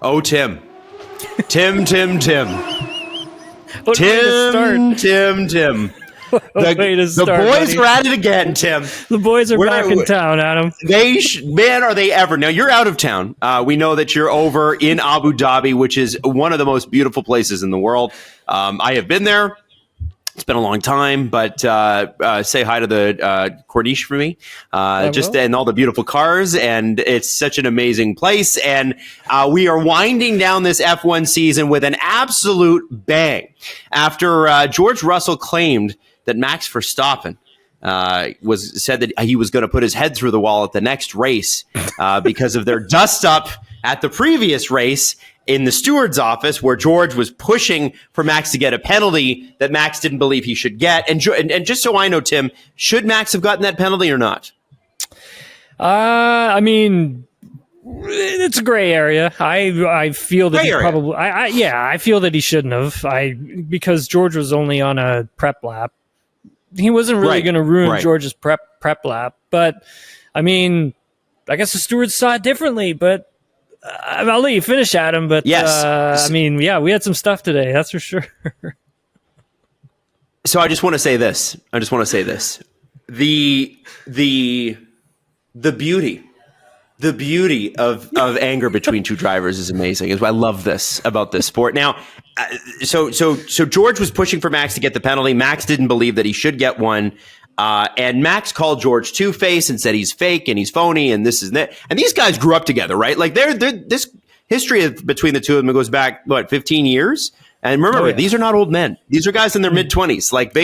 Oh, Tim. Tim. Tim. The boys are at it again, Tim. The boys are back in town, Adam. Man, are they ever. Now, you're out of town. We know that you're over in Abu Dhabi, which is one of the most beautiful places in the world. I have been there. It's been a long time, but say hi to the Corniche for me. And all the beautiful cars, and it's such an amazing place. And we are winding down this F1 season with an absolute bang. After George Russell claimed that Max Verstappen said that he was going to put his head through the wall at the next race because of their dust up at the previous race in the steward's office, where George was pushing for Max to get a penalty that Max didn't believe he should get. And just so I know, Tim, should Max have gotten that penalty or not? I mean, it's a gray area. I feel that probably. I feel that he shouldn't have. Because George was only on a prep lap. He wasn't really going to ruin George's prep lap. But I mean, I guess the stewards saw it differently. But I'll let you finish, Adam. But yes, I mean, yeah, we had some stuff today. That's for sure. So I just want to say this. The beauty of anger between two drivers is amazing. I love this about this sport. Now, so George was pushing for Max to get the penalty. Max didn't believe that he should get one. And Max called George two-face and said he's fake and he's phony and this is that. And these guys grew up together, right? Like this history between the two of them goes back, 15 years? And remember, these are not old men. These are guys in their mid-20s. Like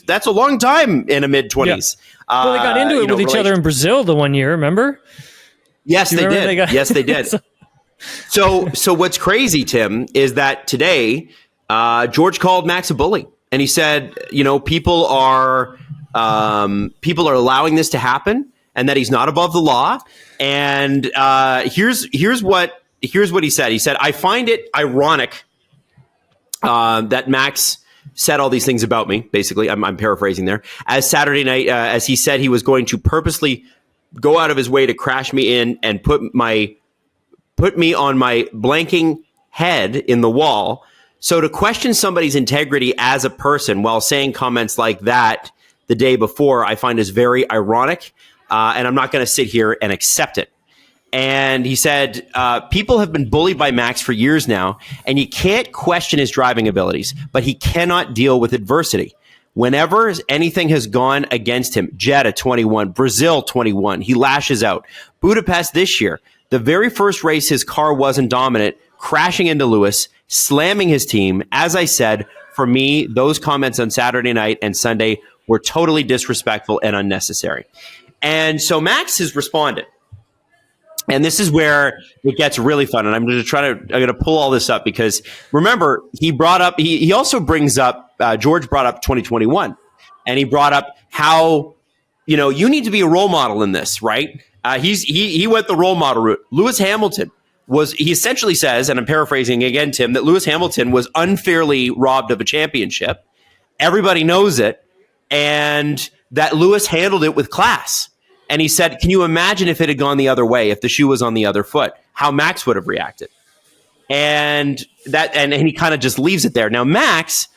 that's a long time in a mid-20s. Yeah. Well, they got into it with each other in Brazil the one year, remember? Yes, they did. Yes, they did. So what's crazy, Tim, is that today George called Max a bully. And he said, people are allowing this to happen and that he's not above the law. And here's what he said. He said, I find it ironic that Max said all these things about me. Basically, I'm paraphrasing there. As Saturday night, as he said he was going to purposely go out of his way to crash me in and put me on my blanking head in the wall. So to question somebody's integrity as a person while saying comments like that the day before, I find is very ironic, and I'm not going to sit here and accept it. And he said, people have been bullied by Max for years now, and you can't question his driving abilities, but he cannot deal with adversity. Whenever anything has gone against him, Jeddah 21, Brazil 21, he lashes out. Budapest this year, the very first race his car wasn't dominant, crashing into Lewis, slamming his team. As I said, for me, those comments on Saturday night and Sunday were totally disrespectful and unnecessary. And so Max has responded. And this is where it gets really fun. And I'm going to pull all this up because remember, he also brings up, George brought up 2021 and he brought up how, you need to be a role model in this, right? He went the role model route. Lewis Hamilton he essentially says, and I'm paraphrasing again, Tim, that Lewis Hamilton was unfairly robbed of a championship. Everybody knows it. And that Lewis handled it with class. And he said, can you imagine if it had gone the other way, if the shoe was on the other foot, how Max would have reacted? And he kind of just leaves it there. Now, Max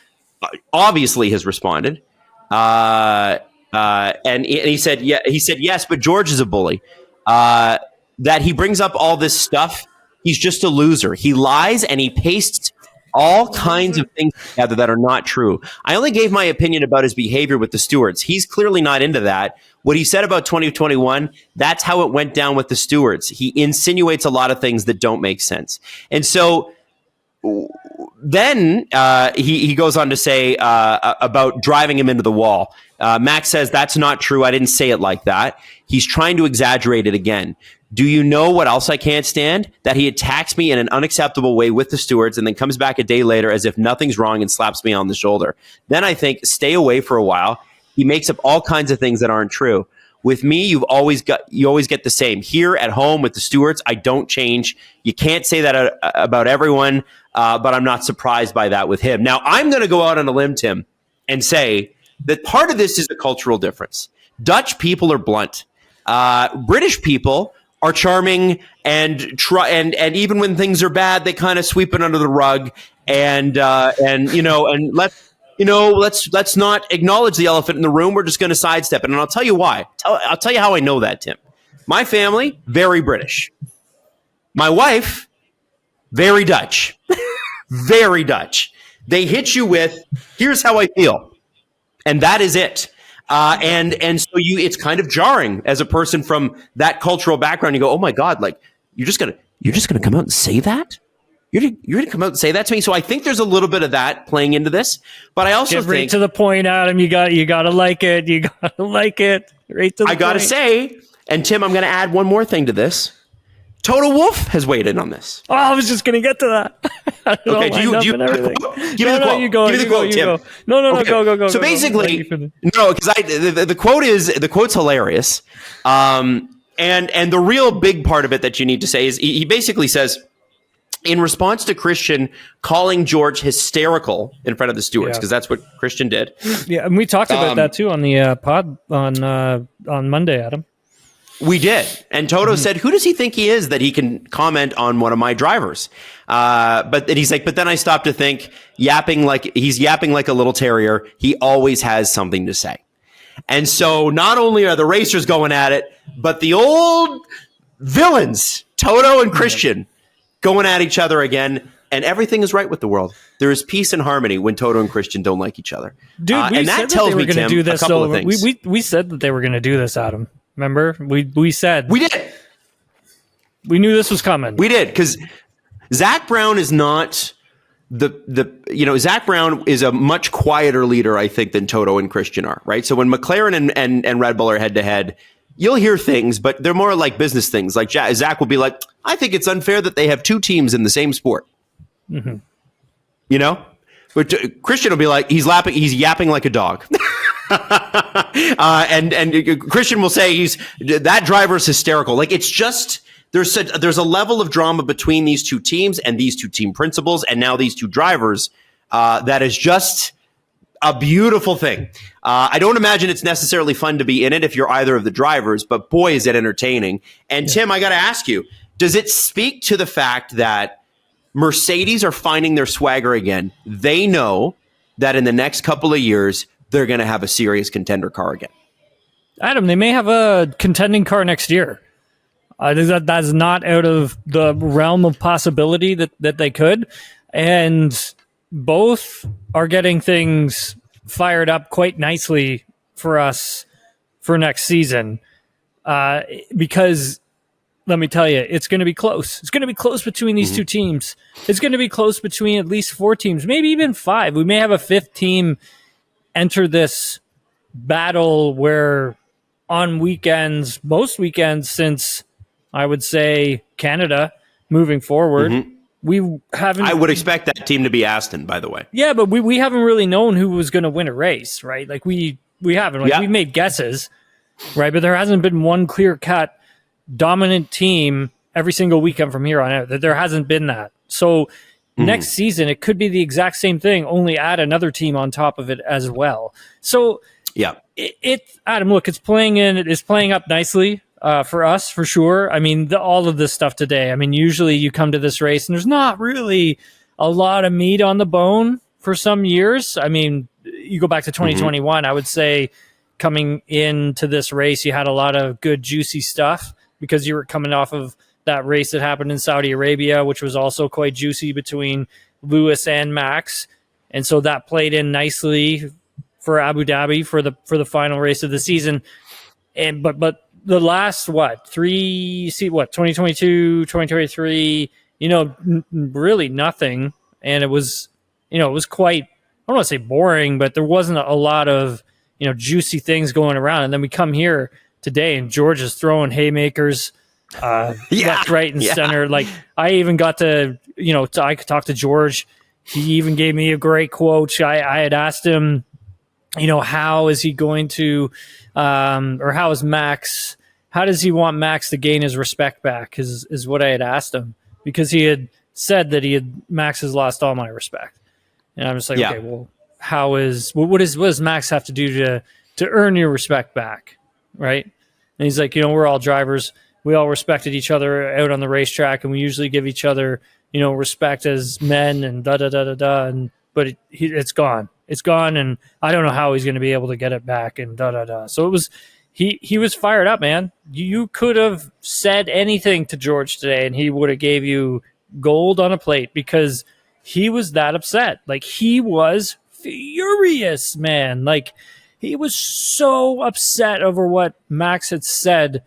obviously has responded. And he said, yes, but George is a bully. That he brings up all this stuff. He's just a loser. He lies and he pastes all kinds of things together that are not true. I only gave my opinion about his behavior with the stewards. He's clearly not into that. What he said about 2021, that's how it went down with the stewards. He insinuates a lot of things that don't make sense. And so then he goes on to say about driving him into the wall. Max says, that's not true. I didn't say it like that. He's trying to exaggerate it again. Do you know what else I can't stand? That he attacks me in an unacceptable way with the stewards and then comes back a day later as if nothing's wrong and slaps me on the shoulder. Then I think, stay away for a while. He makes up all kinds of things that aren't true. With me, you always get the same. Here at home with the stewards, I don't change. You can't say that about everyone, but I'm not surprised by that with him. Now, I'm going to go out on a limb, Tim, and say that part of this is a cultural difference. Dutch people are blunt. British people are charming and even when things are bad, they kind of sweep it under the rug and let's not acknowledge the elephant in the room. We're just going to sidestep it. And I'll tell you why. I'll tell you how I know that, Tim. My family, very British. My wife, very Dutch. Very Dutch. They hit you with, here's how I feel. And that is it. And so it's kind of jarring as a person from that cultural background. You go, oh my God, like you're just gonna come out and say that? You're gonna come out and say that to me? So I think there's a little bit of that playing into this. But I also think right to the point, Adam, you gotta like it. You gotta like it. Right to the point. I gotta say, and Tim, I'm gonna add one more thing to this. Toto Wolff has weighed in on this. Oh, I was just going to get to that. Okay, give me the quote, Tim. No, go. So basically, because the quote's hilarious. And the real big part of it that you need to say is he basically says, in response to Christian calling George hysterical in front of the stewards, because that's what Christian did. Yeah, and we talked about that too on the pod on Monday, Adam. We did. And Toto said, who does he think he is that he can comment on one of my drivers? But he's like, but then I stopped to think, yapping like a little terrier. He always has something to say. And so not only are the racers going at it, but the old villains, Toto and Christian, going at each other again. And everything is right with the world. There is peace and harmony when Toto and Christian don't like each other. Dude, and that tells me, Tim, do this, a couple of things. We said that they were going to do this, Adam. Remember, we said we did. We knew this was coming. We did, because Zach Brown is not Zach Brown is a much quieter leader, I think, than Toto and Christian are. Right. So when McLaren and Red Bull are head to head, you'll hear things, but they're more like business things. Like Zach will be like, I think it's unfair that they have two teams in the same sport. Mm-hmm. You know, but Christian will be like, he's yapping like a dog. And Christian will say that driver's hysterical. Like, it's just there's a level of drama between these two teams and these two team principals and now these two drivers that is just a beautiful thing. I don't imagine it's necessarily fun to be in it if you're either of the drivers, but boy, is it entertaining. And Tim, I got to ask you, does it speak to the fact that Mercedes are finding their swagger again? They know that in the next couple of years, they're going to have a serious contender car again. Adam, they may have a contending car next year. That's not out of the realm of possibility that they could. And both are getting things fired up quite nicely for us for next season. Because let me tell you, it's going to be close. It's going to be close between these two teams. It's going to be close between at least 4 teams, maybe even 5. We may have a 5th team enter this battle where on weekends, most weekends since I would say Canada moving forward, we haven't. I would expect that team to be Aston, by the way. Yeah, but we haven't really known who was going to win a race, right? Like we haven't. Like we made guesses, right? But there hasn't been one clear cut dominant team every single weekend from here on out. That there hasn't been that. So next season, it could be the exact same thing, only add another team on top of it as well. So yeah, Adam, look, it's playing up nicely for us, for sure. I mean, all of this stuff today, I mean, usually you come to this race and there's not really a lot of meat on the bone for some years. I mean, you go back to 2021, I would say coming into this race, you had a lot of good, juicy stuff because you were coming off of that race that happened in Saudi Arabia, which was also quite juicy between Lewis and Max. And so that played in nicely for Abu Dhabi for the final race of the season. And but the last 2022, 2023, really nothing. And it was quite, I don't want to say boring, but there wasn't a lot of, juicy things going around. And then we come here today and George is throwing haymakers left, right, and center. Like I even got to, I could talk to George. He even gave me a great quote. I had asked him, how is he going to, or how does he want Max to gain his respect back is what I had asked him, because he had said that Max has lost all my respect. And I'm just like, okay, well, what does Max have to do to earn your respect back? Right. And he's like, we're all drivers. we all respected each other out on the racetrack, and we usually give each other, respect as men and da-da-da-da-da. But it's gone. It's gone, and I don't know how he's going to be able to get it back and da-da-da. So it was, he was fired up, man. You could have said anything to George today, and he would have gave you gold on a plate because he was that upset. Like, he was furious, man. Like, he was so upset over what Max had said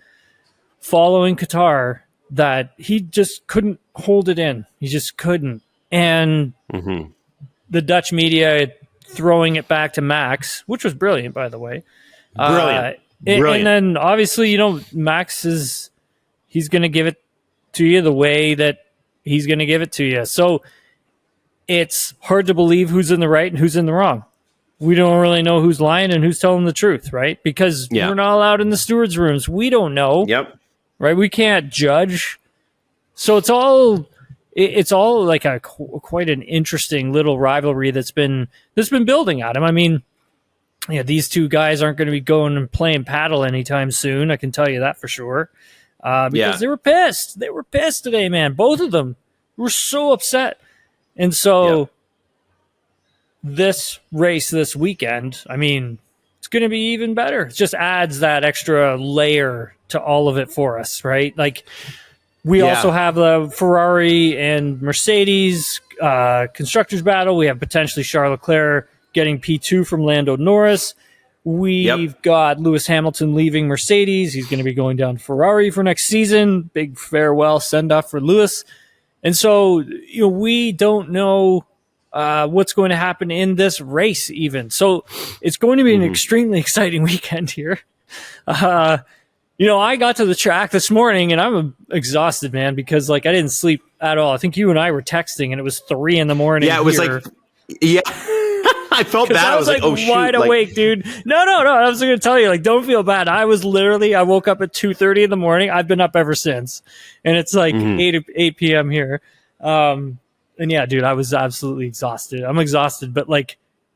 following Qatar that he just couldn't hold it in. He just couldn't. And the Dutch media throwing it back to Max, which was brilliant, by the way. Brilliant. And then obviously, Max he's going to give it to you the way that he's going to give it to you. So it's hard to believe who's in the right and who's in the wrong. We don't really know who's lying and who's telling the truth, right? Because we're not allowed in the stewards' rooms. We don't know. Yep. Right? We can't judge. So it's all like quite an interesting little rivalry that's been building at him. I mean, these two guys aren't going to be going and playing paddle anytime soon. I can tell you that for sure. Because they were pissed. They were pissed today, man. Both of them were so upset. And so this race this weekend, I mean, it's going to be even better. It just adds that extra layer to all of it for us, right? Like, we also have the Ferrari and Mercedes constructors battle. We have potentially Charles Leclerc getting P2 from Lando Norris. We've got Lewis Hamilton leaving Mercedes. He's going to be going down to Ferrari for next season. Big farewell send-off for Lewis. And so, we don't know what's going to happen in this race even. So it's going to be an extremely exciting weekend here. I got to the track this morning and I'm exhausted, man, because I didn't sleep at all. I think you and I were texting and it was 3 a.m. Yeah, it was I felt bad. I was like, oh, shoot. Wide awake, dude. No. I was going to tell you, don't feel bad. I woke up at 2:30 in the morning. I've been up ever since. And it's 8 p.m. here. And yeah, dude, I was absolutely exhausted. I'm exhausted, but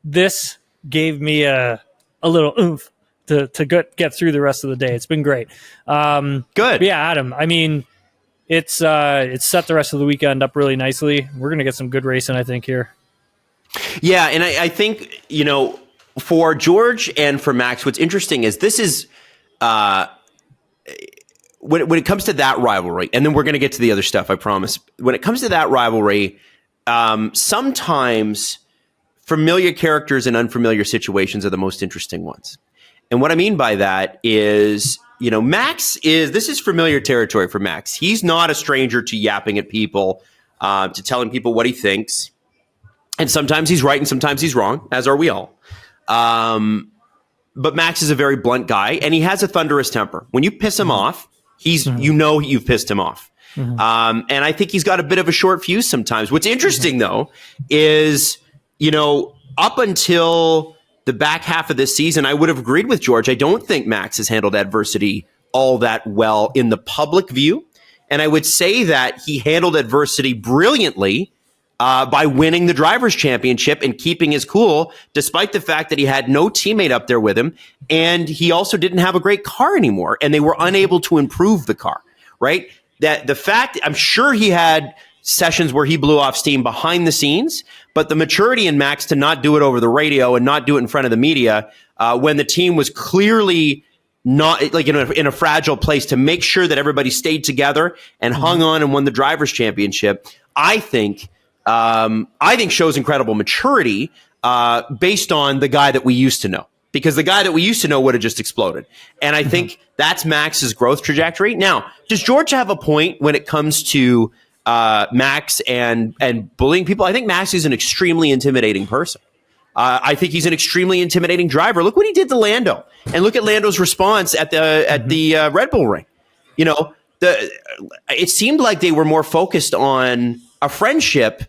this gave me a little oomph to get through the rest of the day. It's been great. Good. But yeah, Adam, I mean, it's set the rest of the weekend up really nicely. We're going to get some good racing, I think, here. Yeah, and I think, for George and for Max, what's interesting is this is when it comes to that rivalry, and then we're going to get to the other stuff, I promise. When it comes to that rivalry, sometimes familiar characters in unfamiliar situations are the most interesting ones. And what I mean by that is, this is familiar territory for Max. He's not a stranger to yapping at people, to telling people what he thinks. And sometimes he's right and sometimes he's wrong, as are we all. But Max is a very blunt guy, and he has a thunderous temper. When you piss him off, you've pissed him off. And I think he's got a bit of a short fuse sometimes. What's interesting, though, is, up until the back half of this season, I would have agreed with George. I don't think Max has handled adversity all that well in the public view. And I would say that he handled adversity brilliantly by winning the Drivers' Championship and keeping his cool, despite the fact that he had no teammate up there with him. And he also didn't have a great car anymore. And they were unable to improve the car, right? That the fact, I'm sure he had sessions where he blew off steam behind the scenes, but the maturity in Max to not do it over the radio and not do it in front of the media when the team was clearly not in a fragile place, to make sure that everybody stayed together and hung on and won the Drivers' Championship, I think shows incredible maturity based on the guy that we used to know. Because the guy that we used to know would have just exploded. And I think that's Max's growth trajectory. Now, does George have a point when it comes to Max and bullying people? I think Max is an extremely intimidating person. I think he's an extremely intimidating driver. Look what he did to Lando. And look at Lando's response at the Red Bull ring. It seemed like they were more focused on a friendship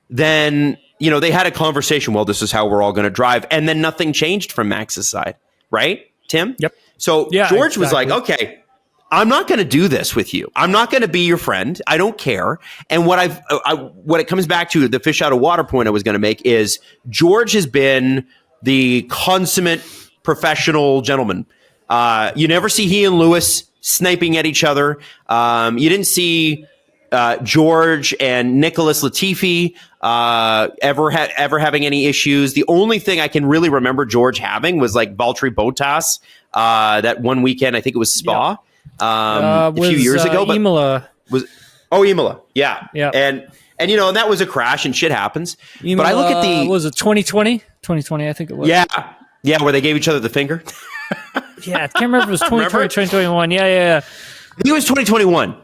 than... they had a conversation, well, this is how we're all going to drive. And then nothing changed from Max's side. Right, Tim? Yep. So George was like, okay, I'm not going to do this with you. I'm not going to be your friend. I don't care. And what it comes back to, the fish out of water point I was going to make, is George has been the consummate professional gentleman. You never see he and Lewis sniping at each other. You didn't see George and Nicholas Latifi ever having any issues. The only thing I can really remember George having was like Valtteri Bottas that one weekend. I think it was Spa a few years ago. But Imola. Imola. Yeah. Yeah. And that was a crash and shit happens. Imola, but I look at was it 2020? 2020, I think it was. Yeah. Yeah, where they gave each other the finger. Yeah, I can't remember if it was 2020, 2021. Yeah. I think it was 2021. It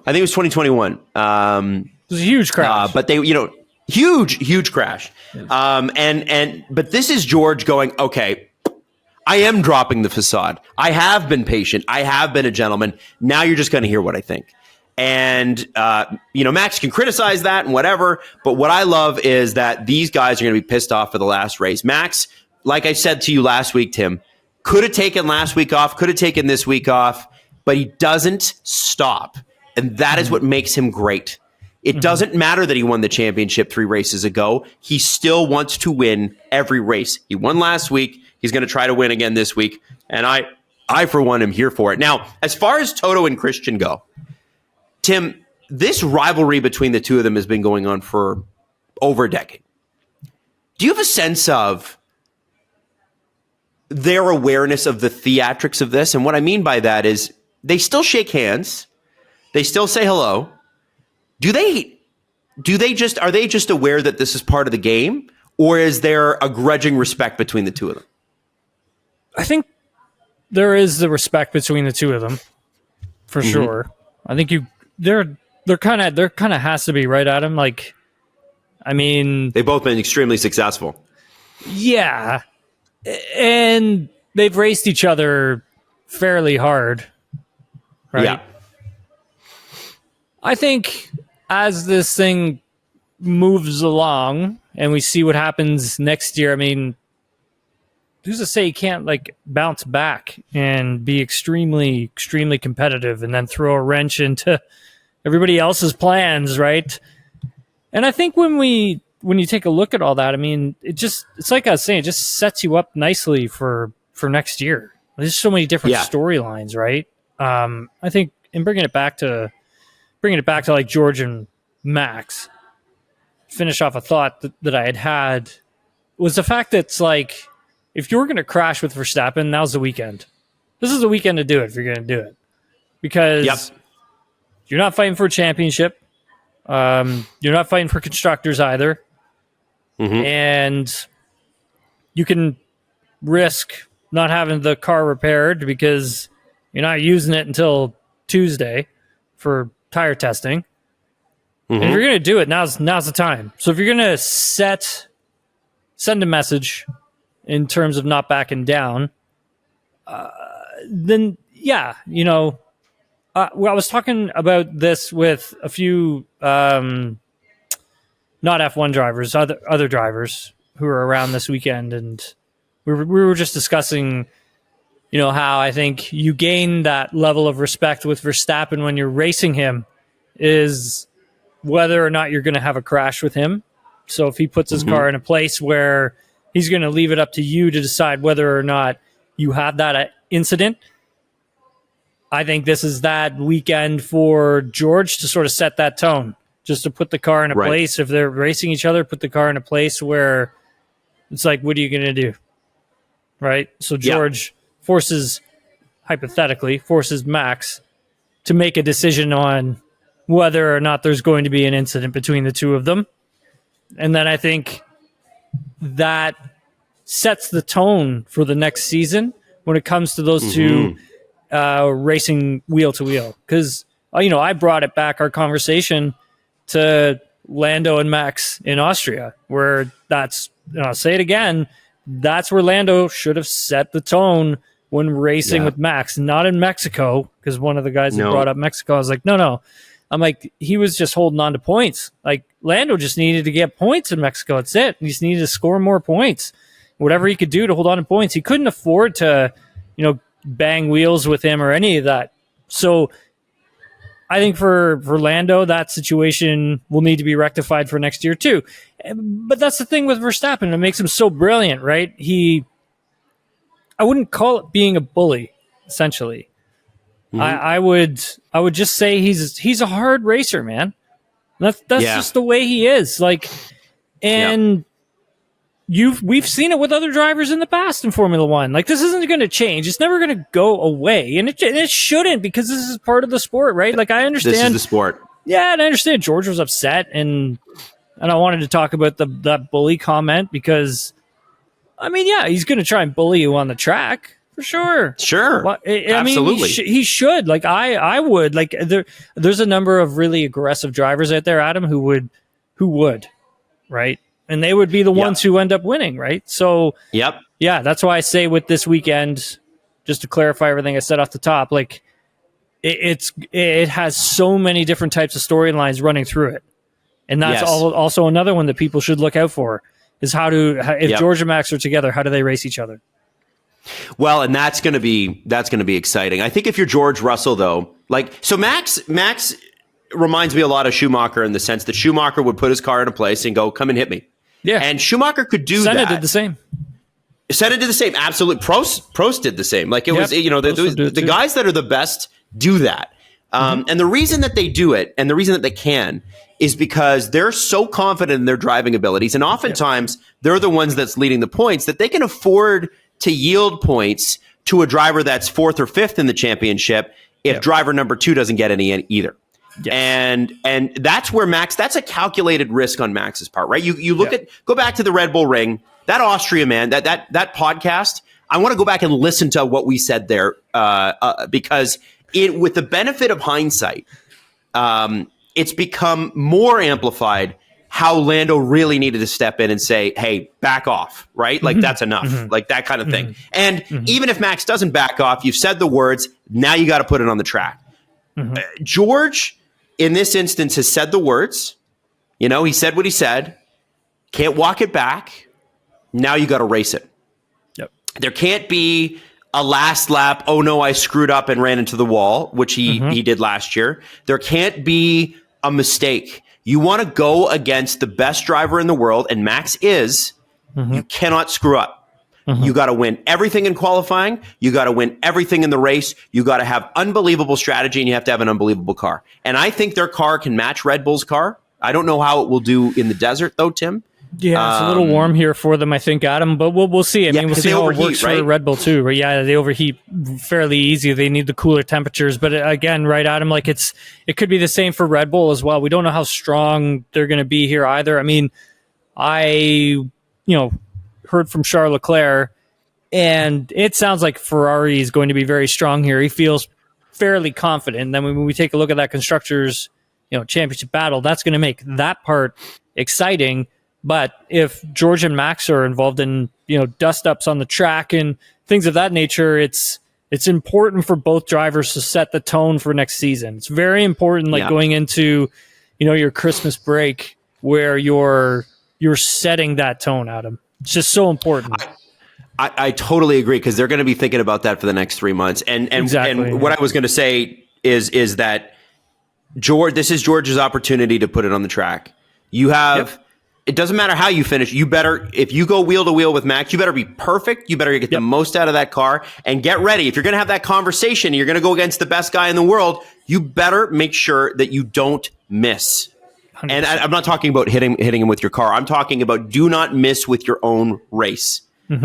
was a huge crash. But they, huge crash. But this is George going, okay, I am dropping the facade. I have been patient. I have been a gentleman. Now you're just going to hear what I think. And, Max can criticize that and whatever. But what I love is that these guys are going to be pissed off for the last race. Max, like I said to you last week, Tim, could have taken last week off, could have taken this week off, but he doesn't stop. And that is what makes him great. It doesn't matter that he won the championship 3 races ago. He still wants to win every race. He won last week. He's going to try to win again this week. And I for one, am here for it. Now, as far as Toto and Christian go, Tim, this rivalry between the two of them has been going on for over a decade. Do you have a sense of their awareness of the theatrics of this? And what I mean by that is they still shake hands. They still say hello. Are they just aware that this is part of the game, or is there a grudging respect between the two of them? I think there is the respect between the two of them, for sure. I think they're kind of has to be, right, Adam? Like, I mean, they've both been extremely successful. Yeah, and they've raced each other fairly hard, right? Yeah. I think as this thing moves along and we see what happens next year, I mean, who's to say he can't bounce back and be extremely, extremely competitive and then throw a wrench into everybody else's plans, right? And I think when you take a look at all that, I mean, it's like I was saying, it just sets you up nicely for next year. There's so many different storylines, right? I think in bringing it back to like George and Max, finish off a thought that I had was the fact that it's like, if you're going to crash with Verstappen, now's the weekend. This is the weekend to do it if you're going to do it. Because you're not fighting for a championship. You're not fighting for constructors either. And you can risk not having the car repaired because you're not using it until Tuesday for tire testing. And if you're going to do it, now's the time. So if you're going to send a message in terms of not backing down, then I was talking about this with a few not F1 drivers, other drivers who were around this weekend, and we were just discussing, how I think you gain that level of respect with Verstappen when you're racing him is whether or not you're going to have a crash with him. So if he puts his car in a place where he's going to leave it up to you to decide whether or not you have that incident, I think this is that weekend for George to sort of set that tone, just to put the car in a place. If they're racing each other, put the car in a place where it's like, what are you going to do? Right? So George hypothetically forces Max to make a decision on whether or not there's going to be an incident between the two of them. And then I think that sets the tone for the next season when it comes to those two racing wheel to wheel. Because, I brought it back, our conversation, to Lando and Max in Austria, where I'll say it again, that's where Lando should have set the tone when racing with Max, not in Mexico, because one of the guys that brought up Mexico, I was like, no. I'm like, he was just holding on to points. Like, Lando just needed to get points in Mexico. That's it. He just needed to score more points. Whatever he could do to hold on to points. He couldn't afford to, bang wheels with him or any of that. So I think for Lando, that situation will need to be rectified for next year too. But that's the thing with Verstappen. It makes him so brilliant, right? I wouldn't call it being a bully, essentially. I would just say he's a hard racer, man. That's just the way he is. Like, and we've seen it with other drivers in the past in Formula One. Like, this isn't going to change. It's never going to go away, and it shouldn't, because this is part of the sport, right? Like, I understand this is the sport. Yeah, and I understand George was upset, and I wanted to talk about that bully comment, because, I mean, yeah, he's going to try and bully you on the track. For sure. Sure. Well, Absolutely. Mean, he should. Like, I would. Like, there's a number of really aggressive drivers out there, Adam, who would, right? And they would be the ones who end up winning, right? So, yeah, that's why I say with this weekend, just to clarify everything I said off the top, like, it has so many different types of storylines running through it. And that's also another one that people should look out for, is if George and Max are together, how do they race each other? Well, and that's going to be exciting. I think if you're George Russell, though, so Max reminds me a lot of Schumacher, in the sense that Schumacher would put his car in a place and go, "Come and hit me." Yeah, and Schumacher could do that. Senna did the same. Senna did the same. Absolutely. Prost did the same. Like, it was, the guys that are the best do that. And the reason that they do it, and the reason that they can, is because they're so confident in their driving abilities, and oftentimes they're the ones that's leading the points, that they can afford to yield points to a driver that's fourth or fifth in the championship if driver number 2 doesn't get any either. Yes. And that's where that's a calculated risk on Max's part, right? You look go back to the Red Bull Ring, that Austria man, that podcast. I want to go back and listen to what we said there, because with the benefit of hindsight, it's become more amplified how Lando really needed to step in and say, "Hey, back off," right? Like, that's enough, like that kind of thing. And even if Max doesn't back off, you've said the words, now you got to put it on the track. George, in this instance, has said the words. He said what he said. Can't walk it back. Now you got to race it. Yep. There can't be a last lap, "Oh no, I screwed up and ran into the wall," which he did last year. There can't be a mistake. You want to go against the best driver in the world, and Max is. You cannot screw up. You got to win everything in qualifying. You got to win everything in the race. You got to have unbelievable strategy, and you have to have an unbelievable car. And I think their car can match Red Bull's car. I don't know how it will do in the desert, though, Tim. Yeah, it's a little warm here for them, I think, Adam, but we'll see. I mean, we'll see how it works for Red Bull too, right? Yeah, they overheat fairly easy. They need the cooler temperatures, but again, right, Adam, like, it could be the same for Red Bull as well. We don't know how strong they're going to be here either. I mean, I heard from Charles Leclerc, and it sounds like Ferrari is going to be very strong here. He feels fairly confident. And then when we take a look at that constructors, championship battle, that's going to make that part exciting. But if George and Max are involved in, dust ups on the track and things of that nature, it's important for both drivers to set the tone for next season. It's very important, going into, your Christmas break, where you're setting that tone, Adam. It's just so important. I totally agree, because they're going to be thinking about that for the next 3 months. And what I was going to say is that this is George's opportunity to put it on the track. You have. It doesn't matter how you finish. You better, if you go wheel to wheel with Max, you better be perfect. You better get the most out of that car, and get ready. If you're going to have that conversation, you're going to go against the best guy in the world, you better make sure that you don't miss. 100%. And I'm not talking about hitting him with your car. I'm talking about do not miss with your own race. And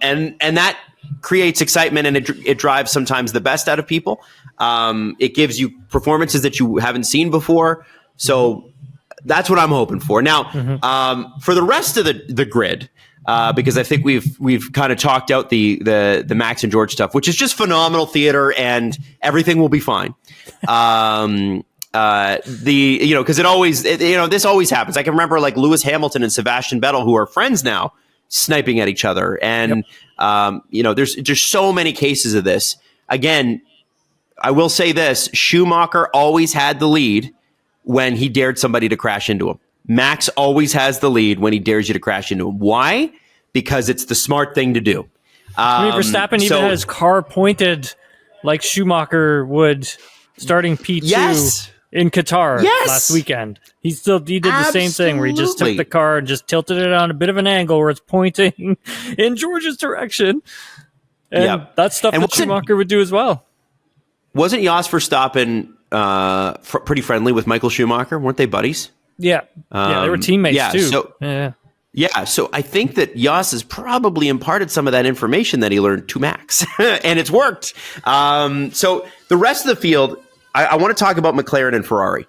that creates excitement, and it drives sometimes the best out of people. It gives you performances that you haven't seen before. So that's what I'm hoping for. Now, for the rest of the grid, because I think we've kind of talked out the Max and George stuff, which is just phenomenal theater, and everything will be fine. Because this always happens. I can remember Lewis Hamilton and Sebastian Vettel, who are friends now, sniping at each other, and there's so many cases of this. Again, I will say this: Schumacher always had the lead when he dared somebody to crash into him. Max always has the lead when he dares you to crash into him. Why? Because it's the smart thing to do. Verstappen even had his car pointed like Schumacher would, starting P2 in Qatar last weekend. He did the same thing, where he just took the car and just tilted it on a bit of an angle where it's pointing in George's direction. And that's stuff that Schumacher would do as well. wasn't Jos Verstappen pretty friendly with Michael Schumacher? Weren't they buddies? Yeah, they were teammates too. So I think that Jos has probably imparted some of that information that he learned to Max, and it's worked. So the rest of the field, I want to talk about McLaren and Ferrari.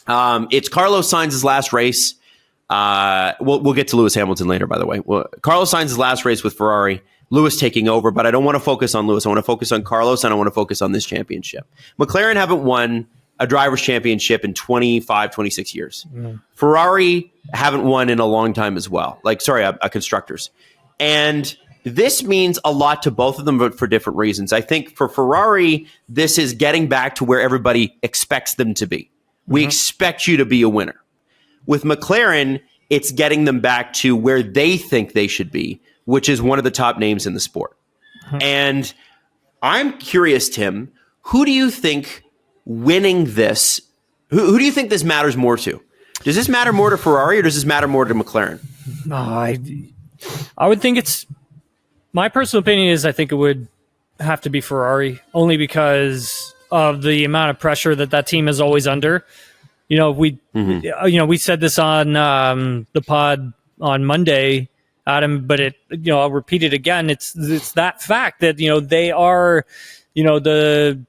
It's Carlos Sainz's last race. We'll get to Lewis Hamilton later, by the way. Carlos Sainz's last race with Ferrari, Lewis taking over, but I don't want to focus on Lewis. I want to focus on Carlos, and I want to focus on this championship. McLaren haven't won a driver's championship in 25, 26 years. Ferrari haven't won in a long time as well. A constructors. And this means a lot to both of them, but for different reasons. I think for Ferrari, this is getting back to where everybody expects them to be. We expect you to be a winner. With McLaren, it's getting them back to where they think they should be, which is one of the top names in the sport. And I'm curious, Tim, who do you think winning this, who do you think this matters more to? Does this matter more to Ferrari or does this matter more to McLaren? I would think it's, my personal opinion is I think it would have to be Ferrari, only because of the amount of pressure that team is always under. We said this on the pod on Monday, Adam, but I'll repeat it again. It's that fact that, they are, the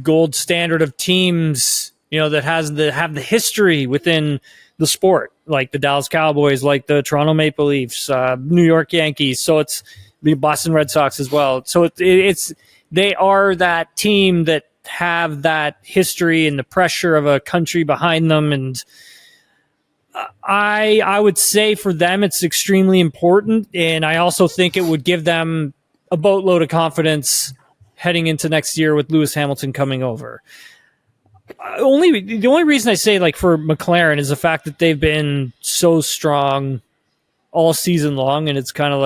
gold standard of teams, that have the history within the sport, like the Dallas Cowboys, like the Toronto Maple Leafs, New York Yankees. So it's the Boston Red Sox as well. So they are that team that have that history and the pressure of a country behind them. And I would say for them, it's extremely important. And I also think it would give them a boatload of confidence heading into next year with Lewis Hamilton coming over. The only reason I say for McLaren is the fact that they've been so strong all season long. And it's kind of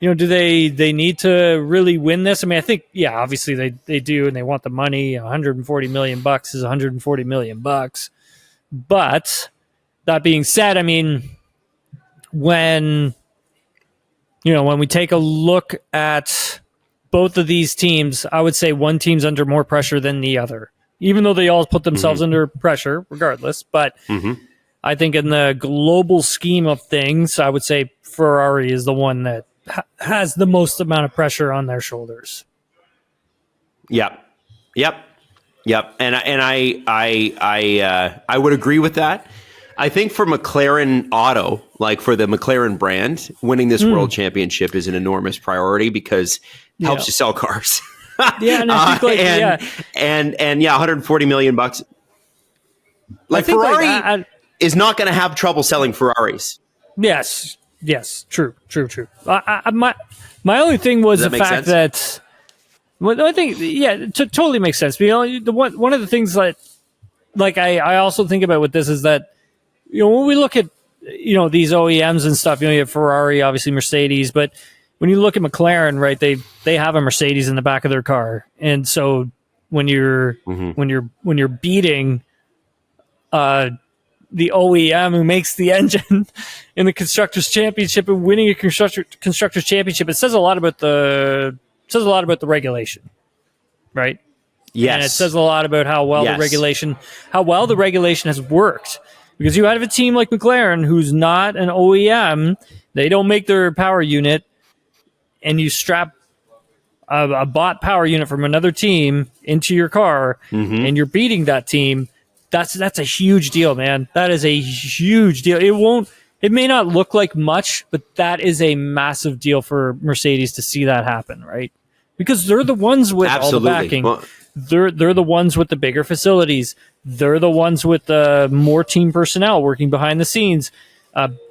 do they need to really win this? I mean, I think, obviously they do, and they want the money. $140 million is $140 million. But that being said, I mean, when we take a look at both of these teams, I would say one team's under more pressure than the other, even though they all put themselves under pressure regardless. But I think in the global scheme of things, I would say Ferrari is the one that has the most amount of pressure on their shoulders. Yep. And I would agree with that. I think for McLaren Auto, for the McLaren brand, winning this world championship is an enormous priority because it helps you sell cars. And I think and $140 million. Ferrari is not going to have trouble selling Ferraris. Yes, true. My only thing was the fact that, I think, it totally makes sense. One of the things that, I also think about with this is that, when we look at, these OEMs and stuff, you have Ferrari, obviously Mercedes, but when you look at McLaren, right, they have a Mercedes in the back of their car, and so when you're beating the OEM who makes the engine in the Constructors Championship and winning a Constructors Championship, it says a lot about the regulation, right? Yes. And it says a lot about how well the regulation has worked. Because you have a team like McLaren who's not an OEM, they don't make their power unit, and you strap a bought power unit from another team into your car, and you're beating that team. That's a huge deal, man. That is a huge deal. It may not look like much, but that is a massive deal for Mercedes to see that happen, right? Because they're the ones with all the backing. Well, they're the ones with the bigger facilities. They're the ones with more team personnel working behind the scenes.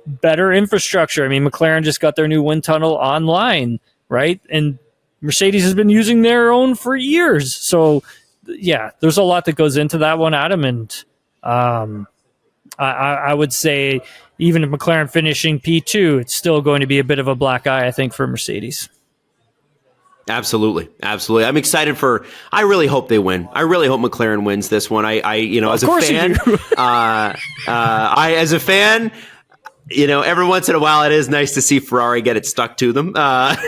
Better infrastructure. I mean, McLaren just got their new wind tunnel online, right? And Mercedes has been using their own for years. So, there's a lot that goes into that one, Adam. And I would say even if McLaren finishing P2, it's still going to be a bit of a black eye, I think, for Mercedes. Absolutely. I'm excited I really hope they win. I really hope McLaren wins this one. As a fan, every once in a while, it is nice to see Ferrari get it stuck to them. But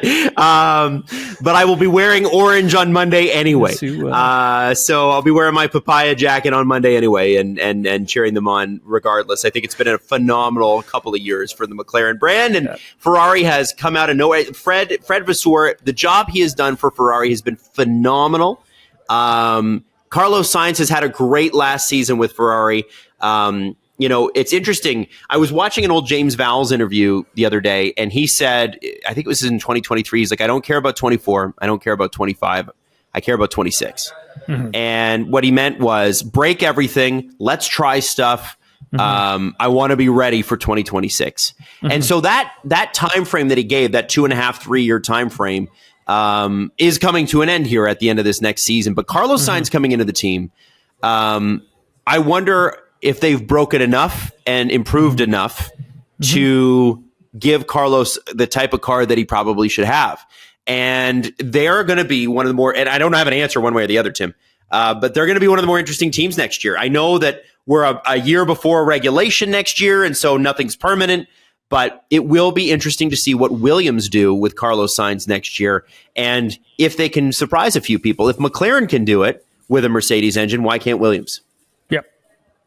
I will be wearing orange on Monday anyway. So I'll be wearing my papaya jacket on Monday anyway, and cheering them on regardless. I think it's been a phenomenal couple of years for the McLaren brand, and Ferrari has come out of nowhere. Fred Vasseur, the job he has done for Ferrari has been phenomenal. Carlos Sainz has had a great last season with Ferrari. It's interesting. I was watching an old James Vowles interview the other day, and he said, I think it was in 2023, he's like, I don't care about 24. I don't care about 25. I care about 26. Mm-hmm. And what he meant was break everything. Let's try stuff. Mm-hmm. I want to be ready for 2026. Mm-hmm. And so that time frame that he gave, that 2.5-3 year time frame, is coming to an end here at the end of this next season. But Carlos Sainz coming into the team, I wonder if they've broken enough and improved enough to give Carlos the type of car that he probably should have. And they're going to be one of the more, and I don't have an answer one way or the other, Tim, but they're going to be one of the more interesting teams next year. I know that we're a year before regulation next year, and so nothing's permanent, but it will be interesting to see what Williams do with Carlos Sainz next year. And if they can surprise a few people, if McLaren can do it with a Mercedes engine, why can't Williams?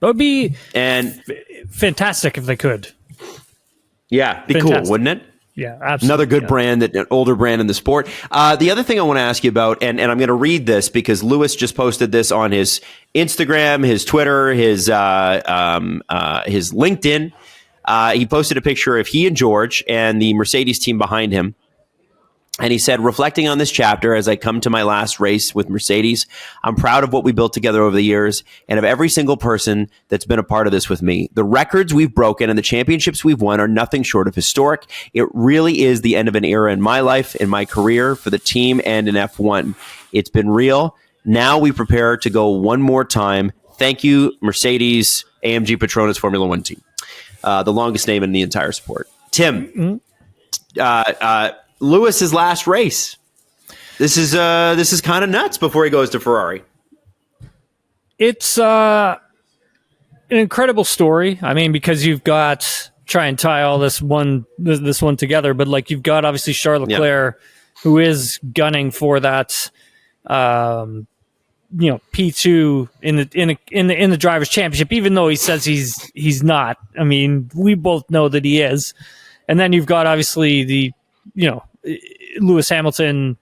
That would be fantastic if they could. Yeah, be cool, wouldn't it? Yeah, absolutely. Another good brand, an older brand in the sport. The other thing I want to ask you about, and I'm going to read this because Lewis just posted this on his Instagram, his Twitter, his LinkedIn. He posted a picture of he and George and the Mercedes team behind him. And he said, reflecting on this chapter as I come to my last race with Mercedes, I'm proud of what we built together over the years and of every single person that's been a part of this with me. The records we've broken and the championships we've won are nothing short of historic. It really is the end of an era in my life, in my career, for the team and in F1. It's been real. Now we prepare to go one more time. Thank you, Mercedes AMG Petronas Formula One team. The longest name in the entire sport. Tim, Lewis's last race. This is kind of nuts before he goes to Ferrari. It's an incredible story. I mean, because you've got try and tie all this one together, but like you've got obviously Charles Leclerc, who is gunning for that, P2 in the drivers' championship, even though he says he's not. I mean, we both know that he is. And then you've got obviously Lewis Hamilton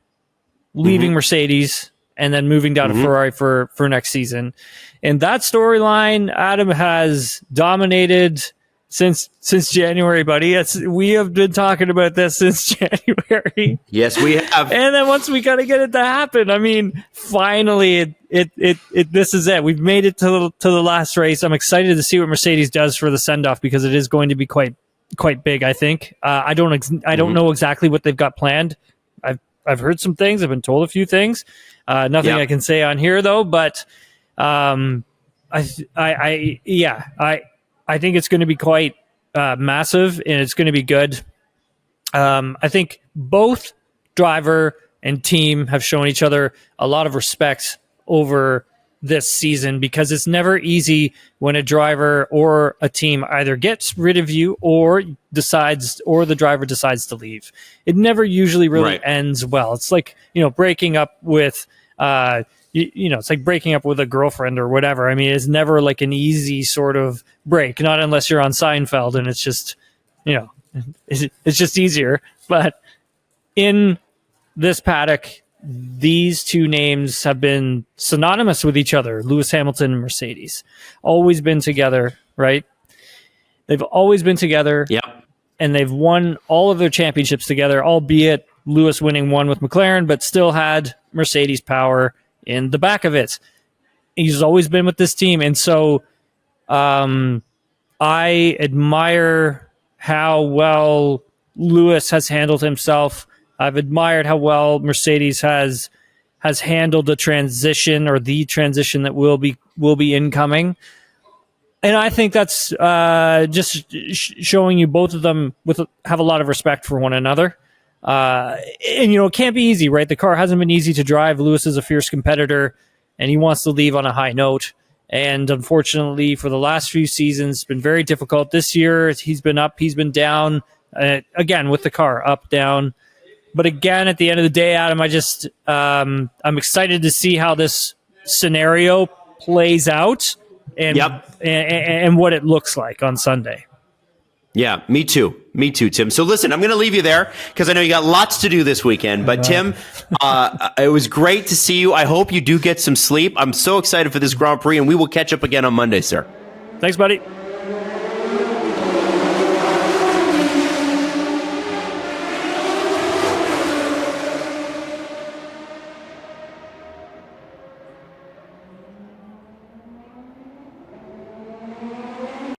leaving Mercedes and then moving down to Ferrari for next season. And that storyline, Adam, has dominated since January, buddy. We have been talking about this since January. Yes, we have. And then once we got to get it to happen, I mean, finally, this is it. We've made it to the last race. I'm excited to see what Mercedes does for the send-off because it is going to be quite big, I think. I don't know exactly what they've got planned. I've heard some things. I've been told a few things. Nothing I can say on here though. But I think it's going to be quite massive and it's going to be good. I think both driver and team have shown each other a lot of respect over this season because it's never easy when a driver or a team either gets rid of you or the driver decides to leave. It never usually really ends well. It's like, breaking up with, it's like breaking up with a girlfriend or whatever. I mean, it's never like an easy sort of break, not unless you're on Seinfeld and it's just, it's just easier. But in this paddock, these two names have been synonymous with each other, Lewis Hamilton and Mercedes. Always been together, right? They've always been together. Yeah. And they've won all of their championships together, albeit Lewis winning one with McLaren, but still had Mercedes power in the back of it. He's always been with this team. And so I admire how well Lewis has handled himself. I've admired how well Mercedes has handled the transition that will be incoming, and I think that's just showing you both of them have a lot of respect for one another. And it can't be easy, right? The car hasn't been easy to drive. Lewis is a fierce competitor, and he wants to leave on a high note. And unfortunately, for the last few seasons, it's been very difficult. This year, he's been up, he's been down. Again, with the car, up, down. But again, at the end of the day, Adam, I'm excited to see how this scenario plays out and what it looks like on Sunday. Yeah, me too, Tim. So listen, I'm going to leave you there because I know you got lots to do this weekend. But Tim, it was great to see you. I hope you do get some sleep. I'm so excited for this Grand Prix, and we will catch up again on Monday, sir. Thanks, buddy.